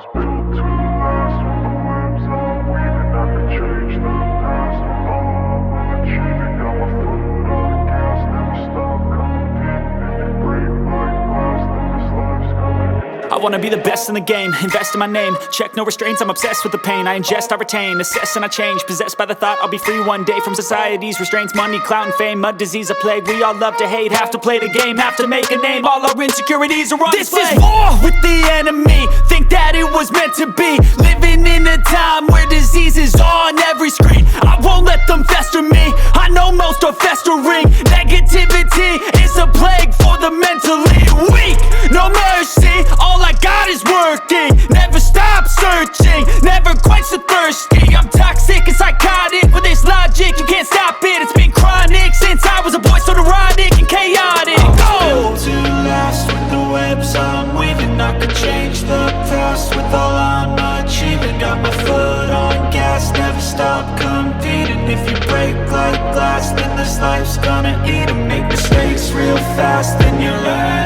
was built to last. With the webs I'm weaving, I could change the past. With all I'm achieving, got my foot on gas. Never stop competing. If you break like glass, then this life's gonna end. I wanna be the best in the game, invest in my name. Check no restraints, I'm obsessed with the pain. I ingest, I retain, assess and I change. Possessed by the thought I'll be free one day from society's restraints. Money, clout and fame, mud, disease, a plague. We all love to hate, have to play the game, have to make a name. All our insecurities are on display. This is war with the enemy, think that it was meant to be. Living in a time where disease is on every screen. I won't let them fester me, I know most are festering. Negativity is a plague for the mentally weak. No mercy, all I got is working. Never stop searching, never quench the thirsty. I'm toxic and psychotic, with this logic you can't stop it. It's been chronic since I was a boy, so neurotic and chaotic. Built to last. With the webs I'm weaving, I could change the past. With all I'm achieving, got my foot on gas. Never stop competing. If you break like glass, then this life's gonna eat 'em. Make mistakes real fast, then you learn